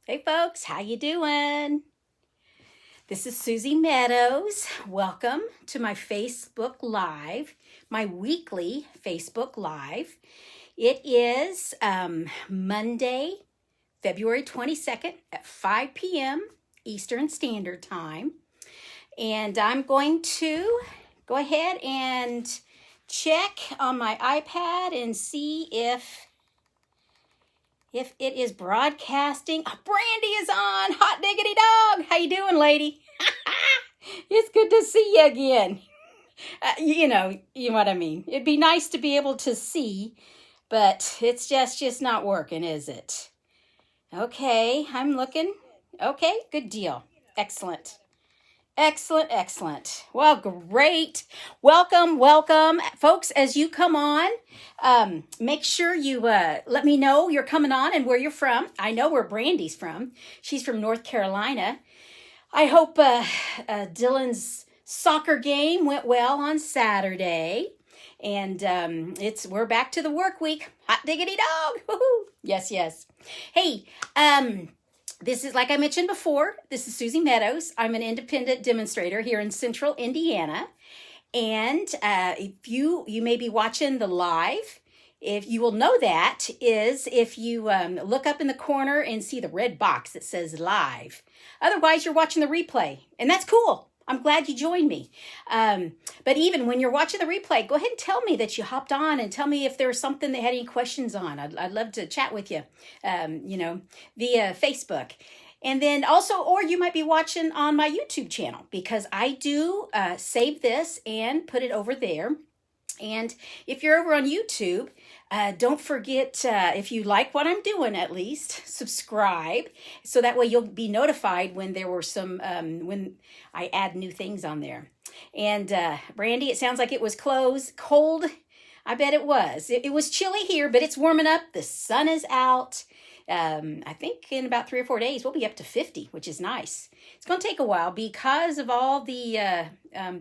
Hey folks, how you doing? This is Susie Meadows. Welcome to my Facebook Live, my weekly Facebook Live. It is Monday, February 22nd at 5 p.m. Eastern Standard Time. And I'm going to go ahead and check on my iPad and see if it is broadcasting. Oh, Brandy is on. Hot diggity dog. How you doing, lady? It's good to see you again. You know what I mean. It'd be nice to be able to see, but it's just not working, is it? Okay, I'm looking. Okay, good deal. Excellent. Excellent. Well, great. Welcome, folks. As you come on, make sure you let me know you're coming on and where you're from. I know where Brandy's from. She's from North Carolina. I hope Dylan's soccer game went well on Saturday. And we're back to the work week. Hot diggity dog. Woo-hoo. Yes. Hey, this is, like I mentioned before, this is Susie Meadows. I'm an independent demonstrator here in Central Indiana. And if you may be watching the live, if you will know that is if you look up in the corner and see the red box that says live. Otherwise, you're watching the replay, and that's cool. I'm glad you joined me. But even when you're watching the replay, go ahead and tell me that you hopped on and tell me if there's something they had any questions on. I'd love to chat with you, via Facebook. And then also, or you might be watching on my YouTube channel because I do save this and put it over there. And if you're over on YouTube, don't forget, if you like what I'm doing, at least subscribe. So that way you'll be notified when there were when I add new things on there. And Brandy, it sounds like it was cold. I bet it was. It was chilly here, but it's warming up. The sun is out. I think in about 3 or 4 days, we'll be up to 50, which is nice. It's going to take a while because of all the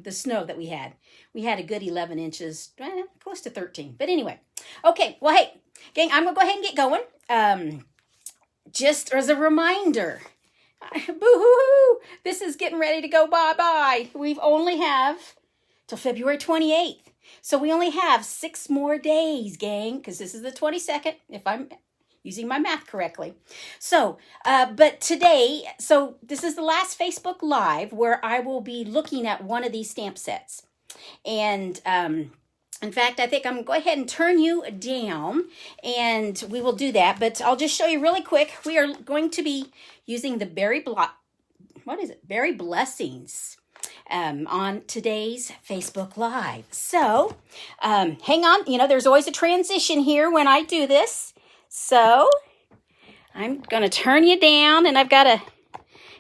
snow that we had. We had a good 11 inches, close to 13. But anyway, okay. Well, hey, gang, I'm going to go ahead and get going. Just as a reminder, boo-hoo-hoo, this is getting ready to go bye-bye. We only have till February 28th. So we only have 6 more days, gang, because this is the 22nd, if I'm using my math correctly. So, but today, so this is the last Facebook Live where I will be looking at one of these stamp sets. And in fact, I think I'm going to go ahead and turn you down and we will do that. But I'll just show you really quick. We are going to be using the Berry Blessings on today's Facebook Live. So hang on. There's always a transition here when I do this. So I'm going to turn you down and I've got to,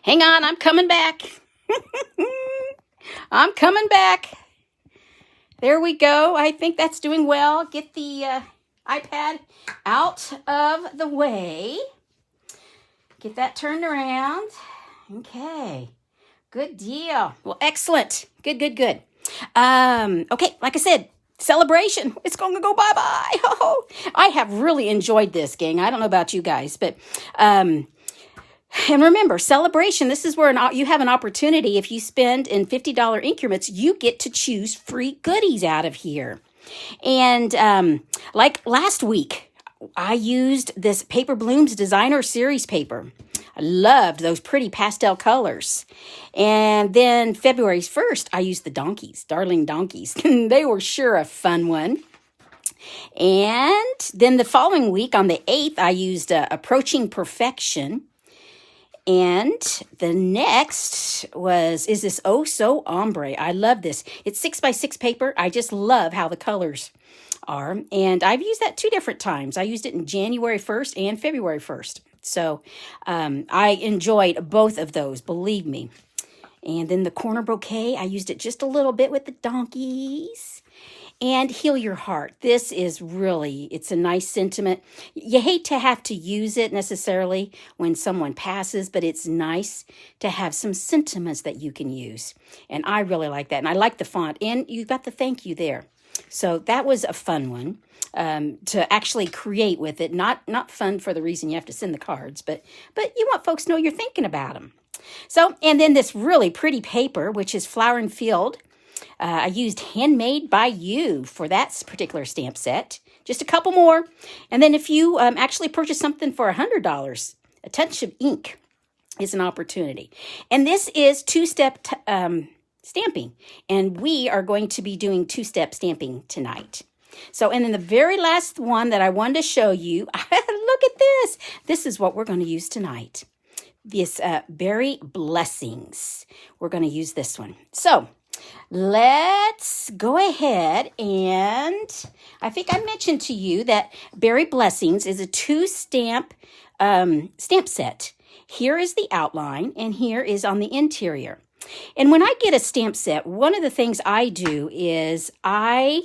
hang on, I'm coming back. I'm coming back. There we go. I think that's doing well. Get the iPad out of the way. Get that turned around. Okay. Good deal. Well, excellent. Good. Okay, like I said, celebration. It's going to go bye-bye. Oh, I have really enjoyed this, gang. I don't know about you guys, but and remember, celebration, this is where you have an opportunity. If you spend in $50 increments, you get to choose free goodies out of here. And like last week, I used this Paper Blooms Designer Series paper. I loved those pretty pastel colors. And then February 1st, I used the donkeys, darling donkeys. They were sure a fun one. And then the following week on the 8th, I used Approaching Perfection. And the next is this Oh So Ombre. I love this. It's 6x6 paper. I just love how the colors are. And I've used that 2 different times. I used it in January 1st and February 1st. So I enjoyed both of those, believe me. And then the Corner Bouquet, I used it just a little bit with the donkeys. And Heal Your Heart. This is really, it's a nice sentiment. You hate to have to use it necessarily when someone passes, but it's nice to have some sentiments that you can use. And I really like that. And I like the font. And you got the thank you there. So that was a fun one to actually create with it. Not fun for the reason you have to send the cards, but you want folks to know you're thinking about them. So, and then this really pretty paper, which is Flower and Field. I used Handmade by You for that particular stamp set. Just a couple more. And then if you actually purchase something for $100, a touch of ink is an opportunity. And this is two-step stamping. And we are going to be doing two-step stamping tonight. So, and then the very last one that I wanted to show you, look at this. This is what we're going to use tonight. This Berry Blessings. We're going to use this one. So, let's go ahead, and I think I mentioned to you that Berry Blessings is a two-stamp stamp set. Here is the outline, and here is on the interior. And when I get a stamp set, one of the things I do is I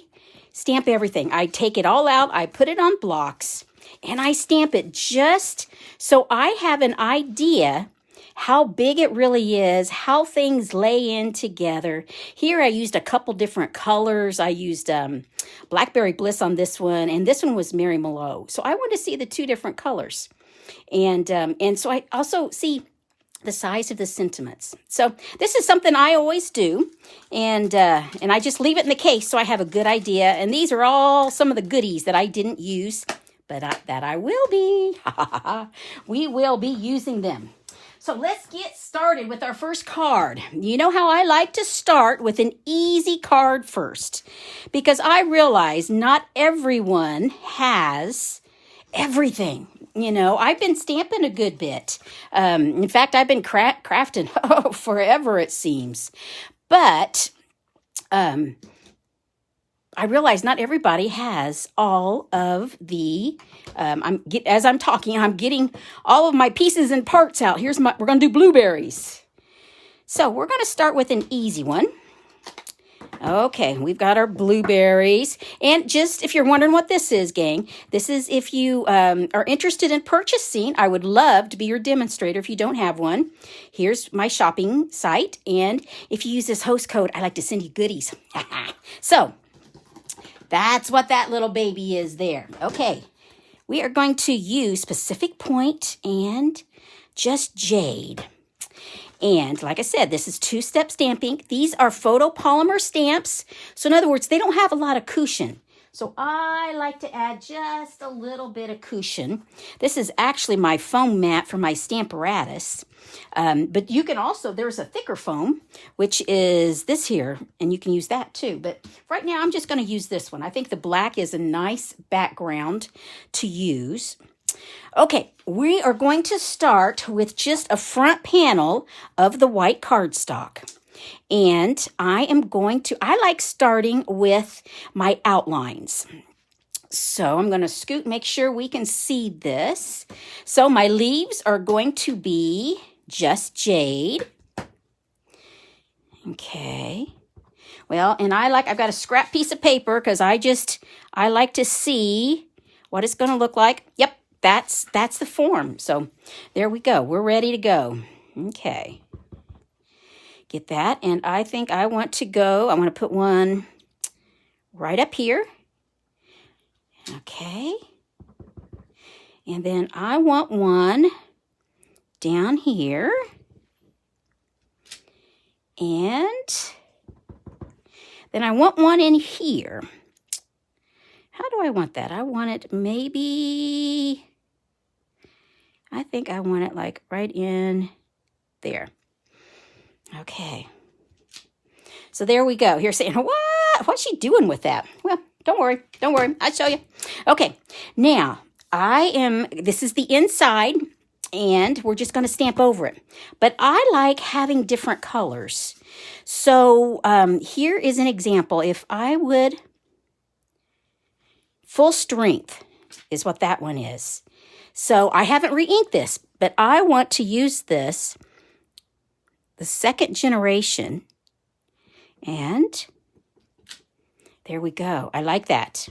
stamp everything. I take it all out, I put it on blocks, and I stamp it just so I have an idea how big it really is, how things lay in together. Here I used a couple different colors. I used Blackberry Bliss on this one, and this one was Mary Mallow. So I want to see the two different colors. And so I also see the size of the sentiments. So this is something I always do, and I just leave it in the case so I have a good idea. And these are all some of the goodies that I didn't use, but that I will be. We will be using them. So let's get started with our first card. You know how I like to start with an easy card first, because I realize not everyone has everything. You know, I've been stamping a good bit. In fact, I've been crafting forever, it seems. But I realize not everybody has all of the, as I'm talking, I'm getting all of my pieces and parts out. We're going to do blueberries. So we're going to start with an easy one. Okay, we've got our blueberries. And just if you're wondering what this is, gang, this is if you are interested in purchasing, I would love to be your demonstrator if you don't have one. Here's my shopping site. And if you use this host code, I like to send you goodies. So that's what that little baby is there. Okay, we are going to use Pacific Point and just Jade. And like I said, this is two-step stamping. These are photopolymer stamps. So in other words, they don't have a lot of cushion. So I like to add just a little bit of cushion. This is actually my foam mat for my Stamparatus. But you can also, there's a thicker foam, which is this here, and you can use that too. But right now, I'm just going to use this one. I think the black is a nice background to use. Okay, we are going to start with just a front panel of the white cardstock. And I like starting with my outlines. So I'm going to scoot, make sure we can see this. So my leaves are going to be just Jade. Okay. Well, and I've got a scrap piece of paper because I like to see what it's going to look like. Yep. That's the form. So there we go. We're ready to go. Okay. Get that. And I think I want to put one right up here. Okay. And then I want one down here. And then I want one in here. How do I want that? I want it maybe, I think I want it like right in there. Okay. So there we go. You're saying, what? What's she doing with that? Well, don't worry. I'll show you. Okay. Now, this is the inside, and we're just going to stamp over it. But I like having different colors. So here is an example. If I would, full strength is what that one is. So I haven't re-inked this, but I want to use this, the second generation, and there we go. I like that.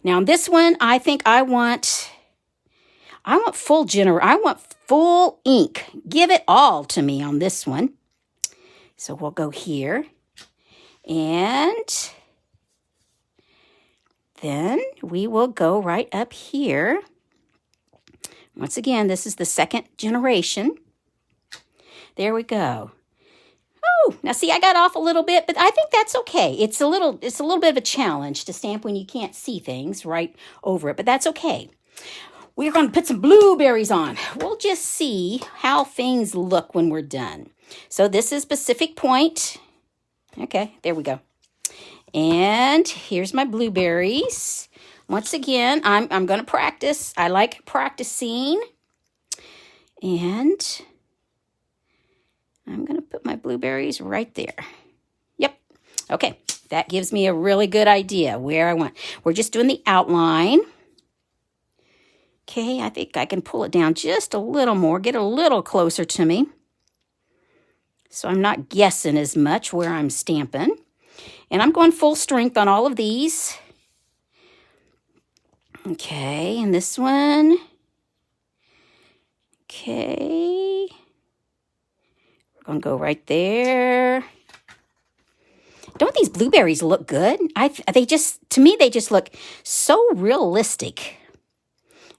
Now on this one, I think I want full ink. Give it all to me on this one. So we'll go here, and then we will go right up here. Once again, this is the second generation. There we go. Oh, now see, I got off a little bit, but I think that's okay. It's a little bit of a challenge to stamp when you can't see things right over it, but that's okay. We're going to put some blueberries on. We'll just see how things look when we're done. So this is Pacific Point. Okay, there we go. And here's my blueberries. Once again, I'm going to practice. I like practicing. And I'm going to put my blueberries right there. Yep. Okay, that gives me a really good idea where I want. We're just doing the outline. Okay, I think I can pull it down just a little more, get a little closer to me. So I'm not guessing as much where I'm stamping. And I'm going full strength on all of these. Okay, and this one. Okay. We're going to go right there. Don't these blueberries look good? To me, they just look so realistic.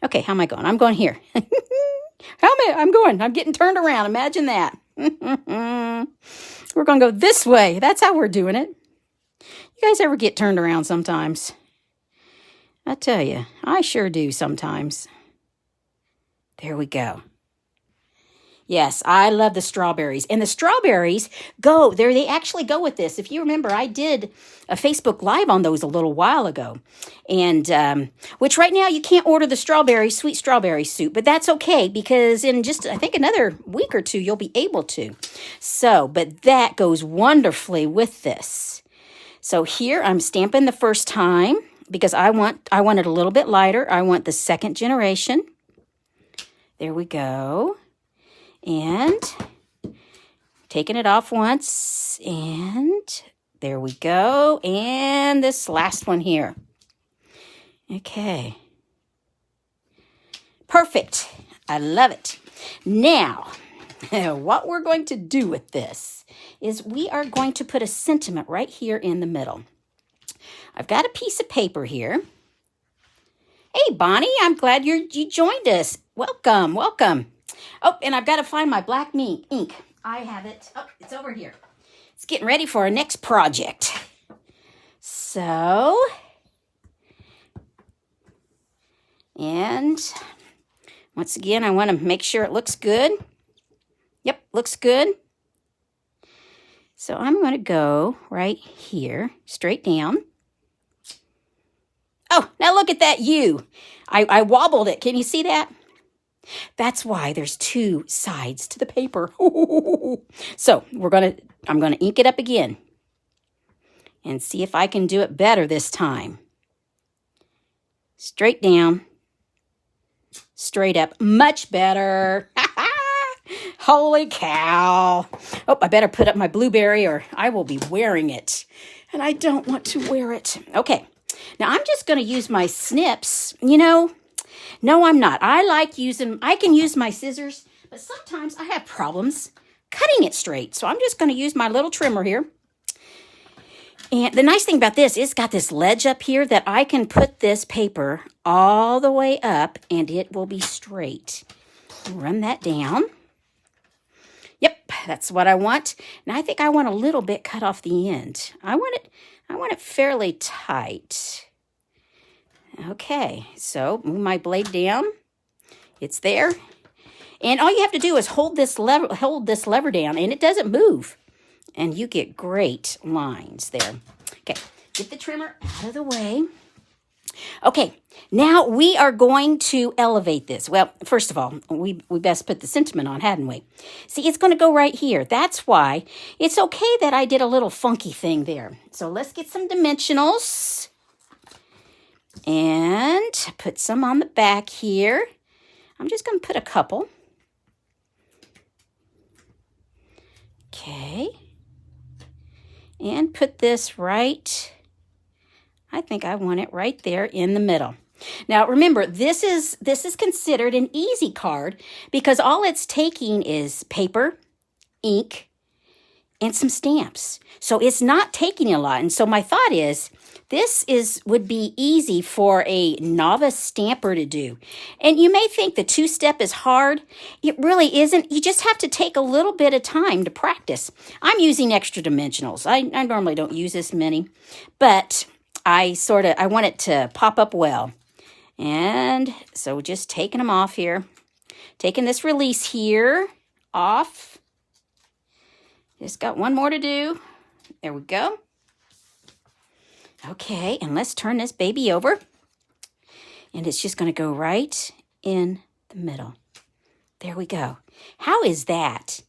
Okay, how am I going? I'm going here. I'm getting turned around. Imagine that. We're going to go this way. That's how we're doing it. You guys ever get turned around sometimes? I tell you, I sure do sometimes. There we go. Yes, I love the strawberries. And the strawberries go, they actually go with this. If you remember, I did a Facebook Live on those a little while ago. And, which right now you can't order the sweet strawberry soup. But that's okay because in just, I think, another week or two, you'll be able to. So, but that goes wonderfully with this. So here I'm stamping the first time because I want it a little bit lighter. I want the second generation. There we go. And taking it off once, and there we go. And this last one here. Okay. Perfect. I love it. Now, what we're going to do with this is we are going to put a sentiment right here in the middle. I've got a piece of paper here. Hey, Bonnie, I'm glad you joined us. Welcome, welcome. Oh, and I've got to find my black ink. I have it. Oh, it's over here. It's getting ready for our next project. So, and once again, I want to make sure it looks good. Yep, looks good. So I'm going to go right here, straight down. Oh, now look at that U. I wobbled it. Can you see that? That's why there's two sides to the paper. So I'm gonna ink it up again and see if I can do it better this time. Straight down, straight up, much better. Holy cow. Oh, I better put up my blueberry or I will be wearing it. And I don't want to wear it. Okay, now I'm just gonna use my snips, No, I'm not. I can use my scissors, but sometimes I have problems cutting it straight. So I'm just going to use my little trimmer here. And the nice thing about this is it's got this ledge up here that I can put this paper all the way up and it will be straight. Run that down. Yep, that's what I want. Now I think I want a little bit cut off the end. I want it fairly tight. Okay, so move my blade down. It's there. And all you have to do is hold this lever down, and it doesn't move. And you get great lines there. Okay, get the trimmer out of the way. Okay, now we are going to elevate this. Well, first of all, we best put the sentiment on, hadn't we? See, it's going to go right here. That's why it's okay that I did a little funky thing there. So let's get some dimensionals. And put some on the back here. I'm just going to put a couple. Okay. And put this right, I think I want it right there in the middle. Now remember, this is considered an easy card because all it's taking is paper, ink, and some stamps. So it's not taking a lot. And so my thought is, would be easy for a novice stamper to do. And you may think the two-step is hard. It really isn't. You just have to take a little bit of time to practice. I'm using extra dimensionals. I normally don't use this many, but I want it to pop up well. And so just taking them off here. Taking this release here off. Just got one more to do. There we go. Okay, and let's turn this baby over. And it's just going to go right in the middle. There we go. How is that?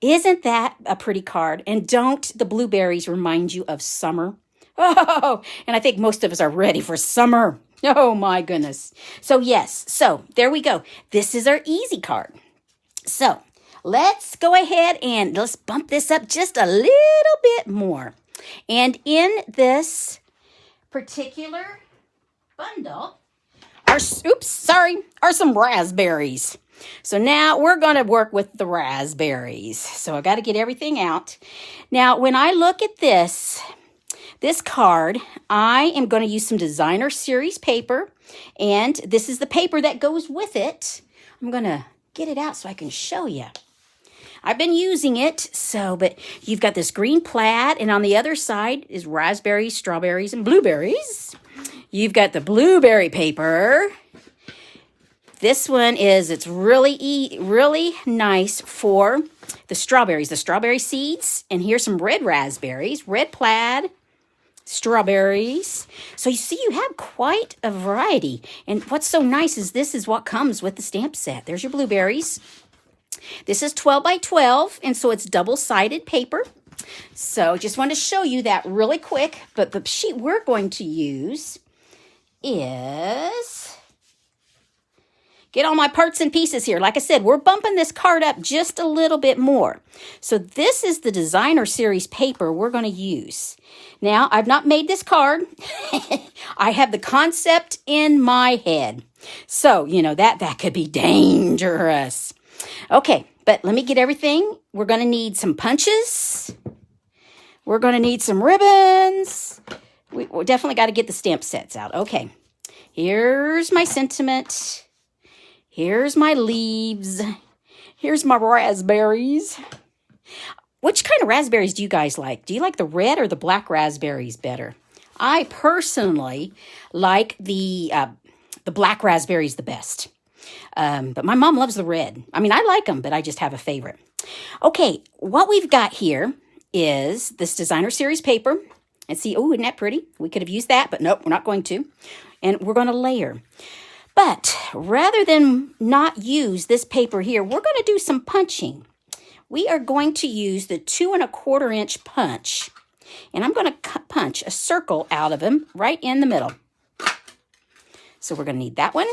Isn't that a pretty card? And don't the blueberries remind you of summer? Oh, and I think most of us are ready for summer. Oh, my goodness. So, yes. So, there we go. This is our easy card. So, let's go ahead and let's bump this up just a little bit more. And in this particular bundle are some raspberries. So now we're going to work with the raspberries. So I've got to get everything out. Now, when I look at this card, I am going to use some designer series paper. And this is the paper that goes with it. I'm going to get it out so I can show you. I've been using it, but you've got this green plaid, and on the other side is raspberries, strawberries, and blueberries. You've got the blueberry paper. This one it's really nice for the strawberry seeds. And here's some red raspberries, red plaid, strawberries. So you see, you have quite a variety. And what's so nice is this is what comes with the stamp set. There's your blueberries. This is 12 by 12, and so it's double-sided paper. So just wanted to show you that really quick. But the sheet we're going to use is... Get all my parts and pieces here. Like I said, we're bumping this card up just a little bit more. So this is the designer series paper we're going to use. Now, I've not made this card. I have the concept in my head. So, that could be dangerous. Okay, but let me get everything. We're going to need some punches. We're going to need some ribbons. We definitely got to get the stamp sets out. Okay, here's my sentiment. Here's my leaves. Here's my raspberries. Which kind of raspberries do you guys like? Do you like the red or the black raspberries better? I personally like the black raspberries the best. But my mom loves the red. I mean, I like them, but I just have a favorite. Okay, what we've got here is this designer series paper. And see, oh, isn't that pretty? We could have used that, but nope, we're not going to. And we're going to layer. But rather than not use this paper here, we're going to do some punching. We are going to use the 2 1/4 inch punch. And I'm going to punch a circle out of them right in the middle. So we're going to need that one.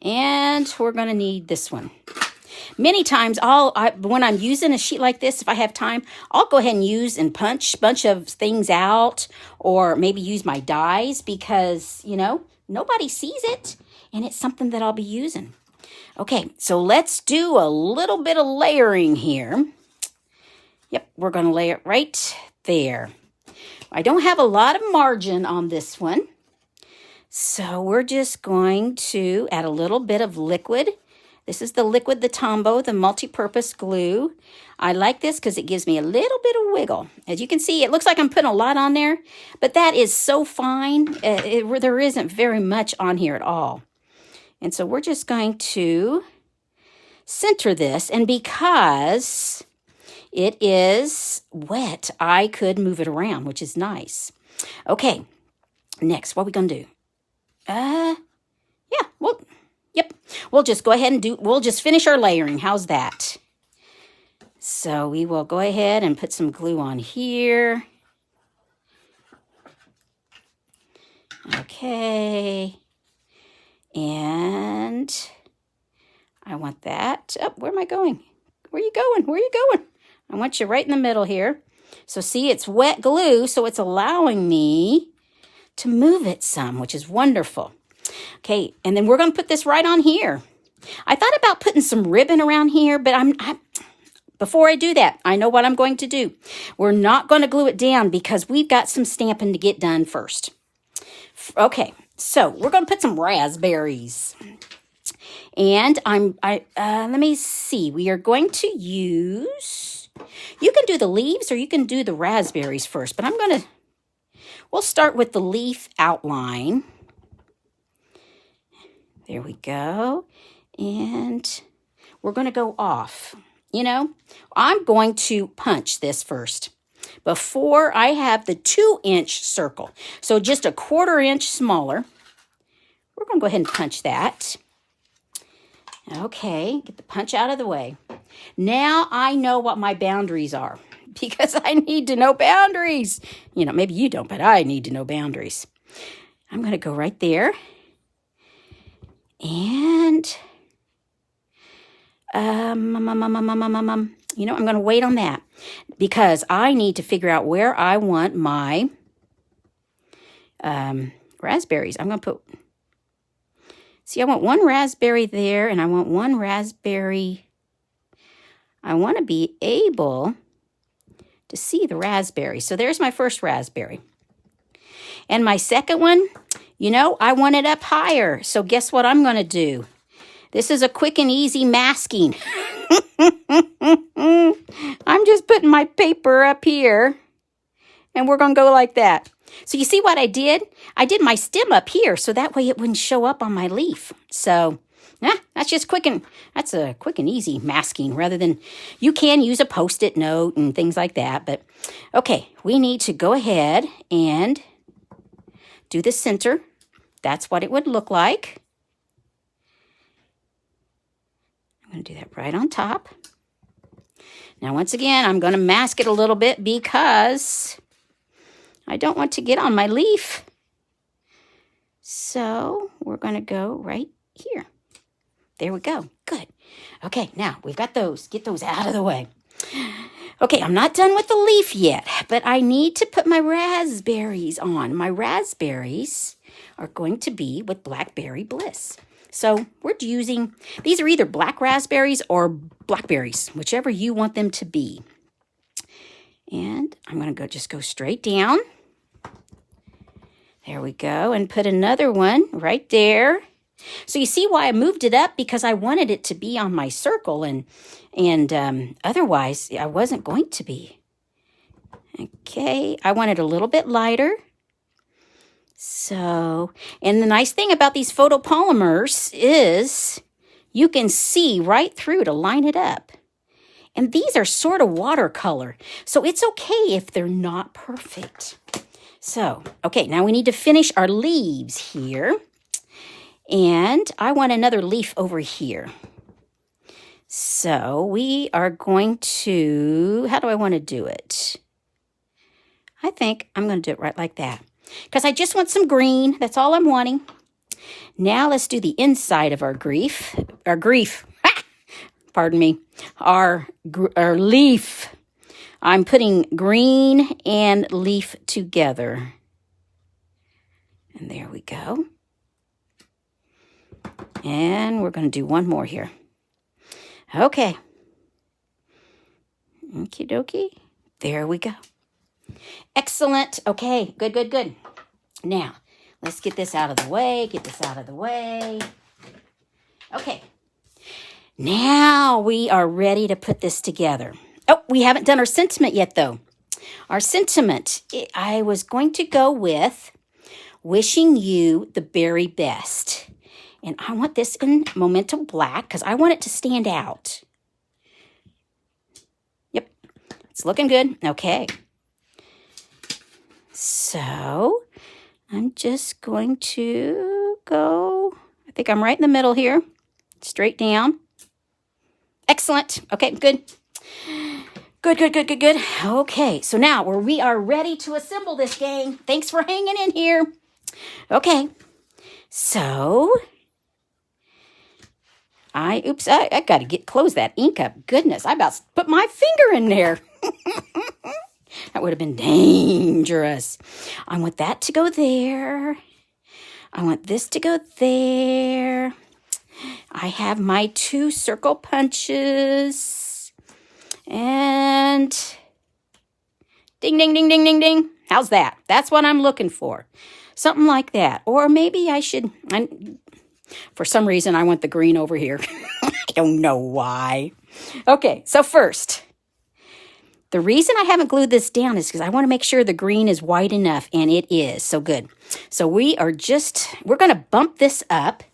And we're going to need this one. Many times, when I'm using a sheet like this, if I have time, I'll go ahead and use and punch a bunch of things out, or maybe use my dies because, nobody sees it, and it's something that I'll be using. Okay, so let's do a little bit of layering here. Yep, we're going to lay it right there. I don't have a lot of margin on this one, so we're just going to add a little bit of liquid. This is the Liquid the Tombow, the multi-purpose glue. I like this because it gives me a little bit of wiggle. As you can see, it looks like I'm putting a lot on there, but that is so fine. There isn't very much on here at all. And so we're just going to center this, and because it is wet, I could move it around, which is nice. Okay, next, what are we going to do? Yep, we'll just go ahead and we'll just finish our layering. How's that? So we will go ahead and put some glue on here. Okay. And I want that. Oh, where am I going? Where are you going? Where are you going? I want you right in the middle here. So see, it's wet glue, so it's allowing me to move it some, which is wonderful. Okay, and then we're going to put this right on here. I thought about putting some ribbon around here, but before I do that, I know what I'm going to do. We're not going to glue it down because we've got some stamping to get done first. Okay, so we're going to put some raspberries. And let me see. We are going to use, you can do the leaves or you can do the raspberries first, but we'll start with the leaf outline. There we go. And we're going to go off. You know, I'm going to punch this first before I have the 2-inch circle. So just a 1/4 inch smaller. We're going to go ahead and punch that. Okay, get the punch out of the way. Now I know what my boundaries are because I need to know boundaries. You know, maybe you don't, but I need to know boundaries. I'm going to go right there. And, you know, I'm going to wait on that because I need to figure out where I want my raspberries. I'm going to put, see, I want 1 raspberry there and I want 1 raspberry. I want to be able to see the raspberry. So there's my first raspberry. And my second one, you know, I want it up higher. So guess what I'm going to do? This is a quick and easy masking. I'm just putting my paper up here. And we're going to go like that. So you see what I did? I did my stem up here. So that way it wouldn't show up on my leaf. So that's a quick and easy masking rather than, you can use a Post-it note and things like that. But okay, we need to go ahead and do the center. That's what it would look like. I'm going to do that right on top. Now, once again, I'm going to mask it a little bit because I don't want to get on my leaf. So we're going to go right here. There we go. Good. Okay, now we've got those. Get those out of the way. Okay, I'm not done with the leaf yet, but I need to put my raspberries on. My raspberries are going to be with Blackberry Bliss. So we're using, these are either black raspberries or blackberries, whichever you want them to be. And I'm going to just go straight down. There we go. And put another one right there. So you see why I moved it up? Because I wanted it to be on my circle and otherwise I wasn't going to be. Okay, I want it a little bit lighter. So, and the nice thing about these photopolymers is you can see right through to line it up. And these are sort of watercolor, so it's okay if they're not perfect. So, okay, now we need to finish our leaves here. And I want another leaf over here. So we are going to, how do I want to do it? I think I'm going to do it right like that. Because I just want some green. That's all I'm wanting. Now let's do the inside of our leaf. Our leaf. I'm putting green and leaf together. And there we go. And we're going to do one more here. Okay. Okie dokie. There we go. Excellent. Okay, good, good, good. Now, let's get this out of the way. Get this out of the way. Okay. Now we are ready to put this together. Oh, we haven't done our sentiment yet, though. Our sentiment, I was going to go with wishing you the very best. And I want this in Momento Black because I want it to stand out. Yep, it's looking good. Okay. So I'm just going to go, I think I'm right in the middle here. Straight down. Excellent. Okay, good. Good, good, good, good, good. Okay, so now we are ready to assemble this, gang. Thanks for hanging in here. Okay, so I got to close that ink up. Goodness, I about put my finger in there. That would have been dangerous. I want that to go there. I want this to go there. I have my 2 circle punches. And ding, ding, ding, ding, ding, ding. How's that? That's what I'm looking for. Something like that. Or maybe I should, for some reason, I want the green over here. I don't know why. Okay, so first, the reason I haven't glued this down is because I want to make sure the green is white enough, and it is. So good. So we're going to bump this up.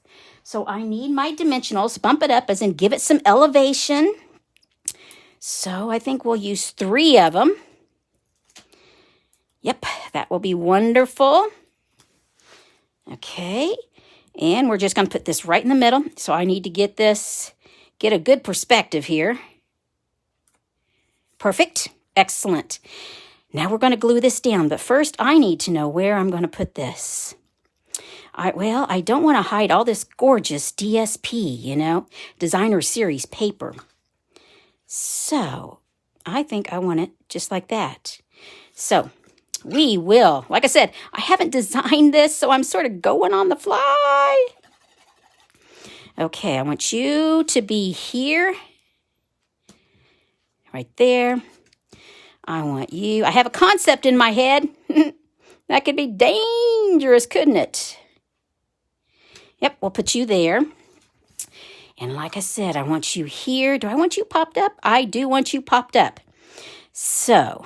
So I need my dimensionals. Bump it up as in give it some elevation. So I think we'll use 3 of them. Yep, that will be wonderful. Okay, and we're just going to put this right in the middle. So I need to get a good perspective here. Perfect. Excellent. Now we're going to glue this down, but first I need to know where I'm going to put this. I don't want to hide all this gorgeous DSP, designer series paper. So I think I want it just like that. So we will, like I said, I haven't designed this, so I'm sort of going on the fly. Okay, I want you to be here. Right there. I have a concept in my head. That could be dangerous, couldn't it? Yep, we'll put you there. And like I said, I want you here. Do I want you popped up? I do want you popped up. So,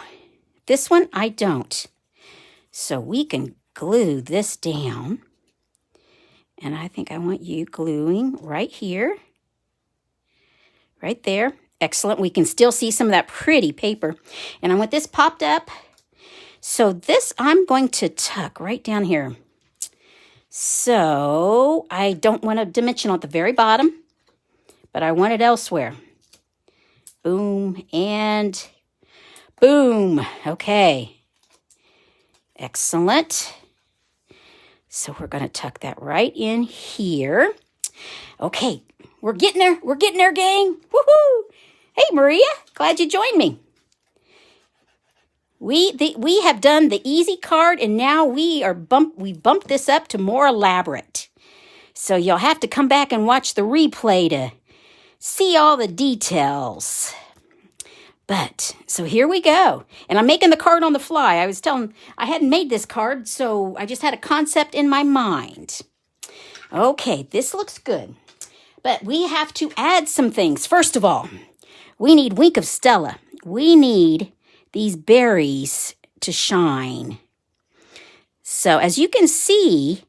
this one I don't. So we can glue this down. And I think I want you gluing right here. Right there. Excellent. We can still see some of that pretty paper. And I want this popped up. So this I'm going to tuck right down here. So I don't want a dimensional at the very bottom, but I want it elsewhere. Boom and boom. Okay. Excellent. So we're going to tuck that right in here. Okay. We're getting there. We're getting there, gang. Woohoo! Hey, Maria. Glad you joined me. We have done the easy card, and now we bumped this up to more elaborate. So you'll have to come back and watch the replay to see all the details. But, so here we go. And I'm making the card on the fly. I hadn't made this card, so I just had a concept in my mind. Okay, this looks good. But we have to add some things. First of all, we need Wink of Stella. We need these berries to shine. So as you can see,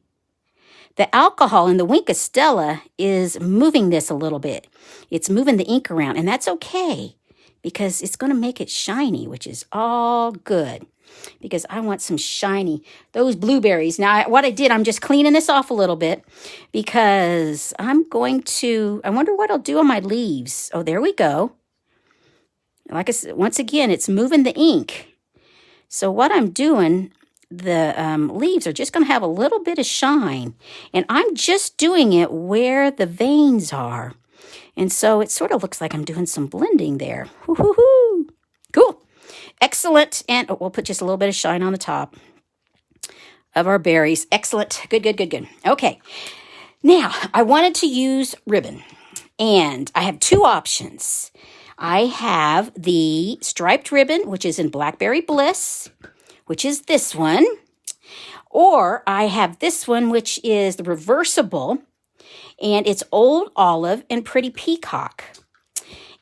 the alcohol in the Wink of Stella is moving this a little bit. It's moving the ink around, and that's okay because it's going to make it shiny, which is all good because I want some shiny, those blueberries. Now, what I did, I'm just cleaning this off a little bit because I wonder what I'll do on my leaves. Oh, there we go. Like I said, once again, it's moving the ink. So what I'm doing, the leaves are just going to have a little bit of shine. And I'm just doing it where the veins are. And so it sort of looks like I'm doing some blending there. Woo-hoo-hoo. Cool. Excellent. And we'll put just a little bit of shine on the top of our berries. Excellent. Good, good, good, good. Okay. Now, I wanted to use ribbon. And I have 2 options. I have the striped ribbon, which is in Blackberry Bliss, which is this one. Or I have this one, which is the reversible, and it's Old Olive and Pretty Peacock.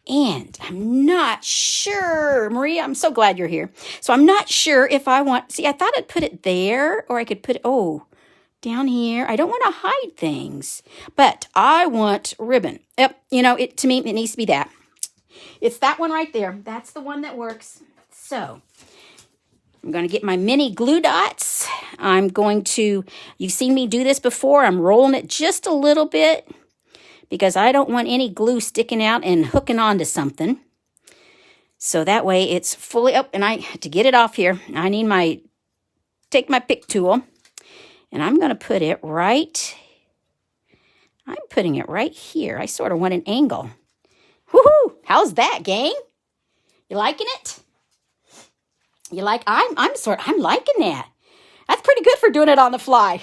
And I'm not sure, Maria, I'm so glad you're here. So I'm not sure if I I thought I'd put it there, or I could put it, down here. I don't want to hide things, but I want ribbon. Yep, to me, it needs to be that. It's that one right there. That's the one that works. So I'm going to get my mini glue dots. You've seen me do this before. I'm rolling it just a little bit because I don't want any glue sticking out and hooking onto something. So that way it's fully up. And to get it off here, I need take my pick tool, and I'm going to put it I'm putting it right here. I sort of want an angle. Woohoo! How's that, gang? You liking it? I'm liking that. That's pretty good for doing it on the fly.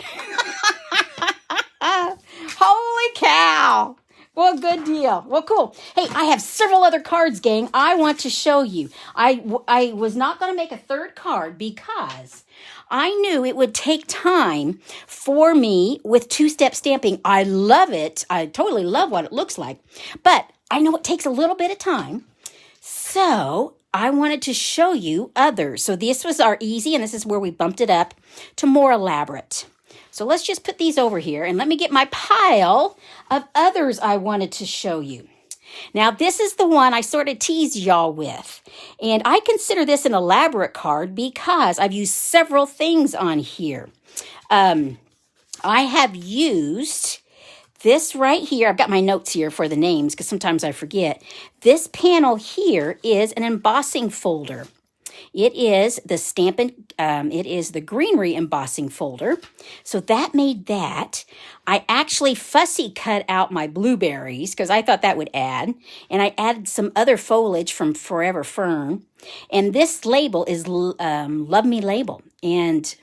Holy cow! Well, good deal. Well, cool. Hey, I have several other cards, gang. I want to show you. I was not going to make a third card because I knew it would take time for me with two-step stamping. I love it. I totally love what it looks like. But I know it takes a little bit of time. So I wanted to show you others. So this was our easy, and this is where we bumped it up to more elaborate. So let's just put these over here, and let me get my pile of others I wanted to show you. Now, this is the one I sort of teased y'all with, and I consider this an elaborate card because I've used several things on here. I have used this right here. I've got my notes here for the names because sometimes I forget. This panel here is an embossing folder. It is the it is the greenery embossing folder. So that made that. I actually fussy cut out my blueberries because I thought that would add. And I added some other foliage from Forever Fern. And this label is Love Me Label. And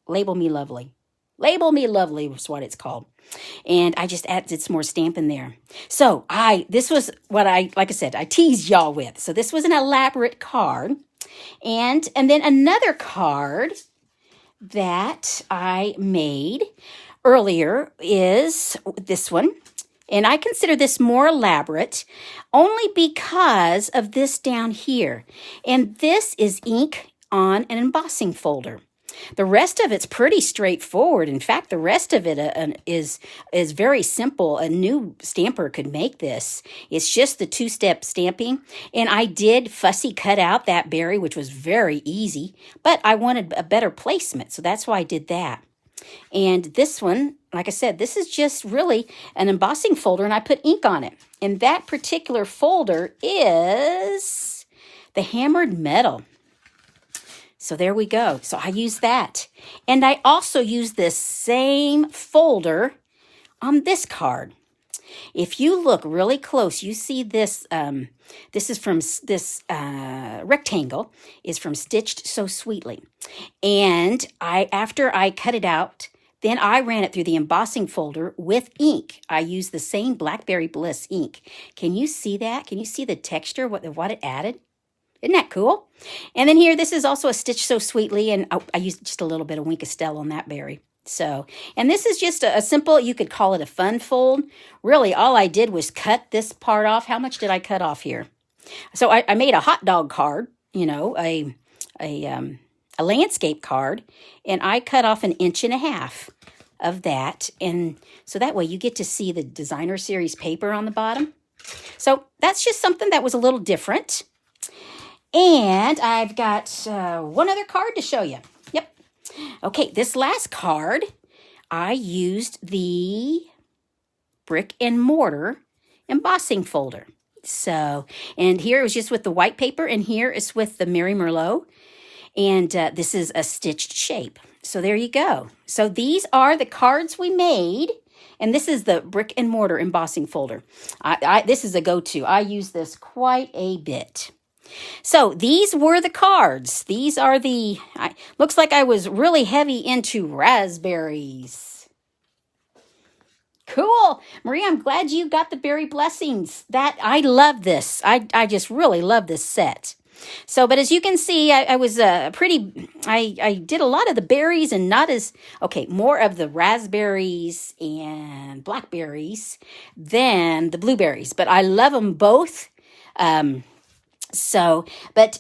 Label Me Lovely. Label Me Lovely was what it's called. And I just added some more stamp in there. So this was what like I said, I teased y'all with. So this was an elaborate card. And then another card that I made earlier is this one. And I consider this more elaborate only because of this down here. And this is ink on an embossing folder. The rest of it's pretty straightforward. In fact, the rest of it is very simple. A new stamper could make this. It's just the two-step stamping. And I did fussy cut out that berry, which was very easy. But I wanted a better placement, so that's why I did that. And this one, like I said, this is just really an embossing folder, and I put ink on it. And that particular folder is the hammered metal. So there we go. So I use that. And I also use this same folder on this card. If you look really close, you see this, this rectangle is from Stitched So Sweetly. And after I cut it out, then I ran it through the embossing folder with ink. I used the same Blackberry Bliss ink. Can you see that? Can you see the texture, what it added? Isn't that cool? And then here, this is also a Stitch So Sweetly, and I used just a little bit of Wink Estelle on that berry. So, and this is just a simple, you could call it a fun fold. Really, all I did was cut this part off. How much did I cut off here? So I made a hot dog card, you know, a landscape card, and I cut off 1.5 inches of that. And so that way you get to see the designer series paper on the bottom. So that's just something that was a little different. And I've got one other card to show you. Yep. Okay, this last card, I used the brick and mortar embossing folder. So, and here it was just with the white paper, and here is with the Mary Merlot. And this is a stitched shape. So there you go. So these are the cards we made. And this is the brick and mortar embossing folder. This is a go-to. I use this quite a bit. So these were the cards. These are looks like I was really heavy into raspberries. Cool. Maria, I'm glad you got the berry blessings. I love this. I just really love this set. So, but as you can see, I was I did a lot of the berries and more of the raspberries and blackberries than the blueberries. But I love them both. But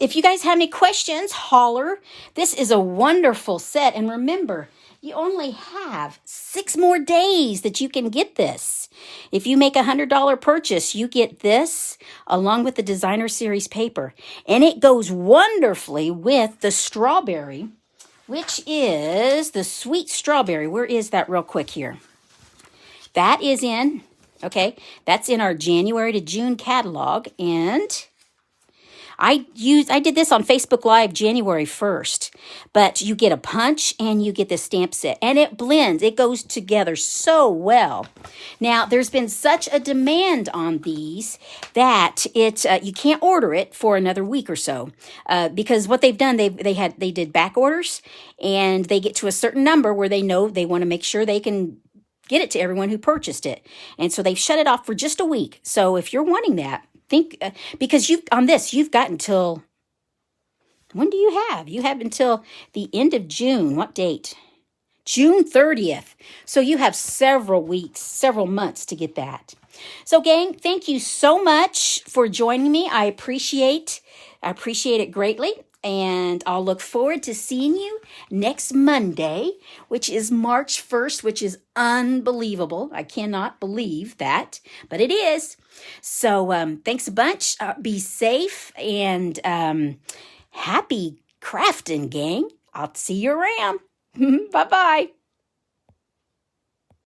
if you guys have any questions, holler. This is a wonderful set. And remember, you only have 6 more days that you can get this. If you make a $100 purchase, you get this along with the designer series paper. And it goes wonderfully with the strawberry, which is the sweet strawberry. Where is that real quick here? That is that's in our January to June catalog. And I did this on Facebook Live January 1st, but you get a punch and you get the stamp set, and it blends. It goes together so well. Now, there's been such a demand on these that you can't order it for another week or so because what they've done, they did back orders, and they get to a certain number where they know they want to make sure they can get it to everyone who purchased it. And so they've shut it off for just a week. So if you're wanting that, think, because you've got until, when do you have? You have until the end of June. What date? June 30th. So you have several weeks, several months to get that. So gang, thank you so much for joining me. I appreciate it greatly. And I'll look forward to seeing you next Monday, which is March 1st, which is unbelievable. I cannot believe that, but it is. So thanks a bunch. Be safe and happy crafting, gang. I'll see you around. Bye-bye.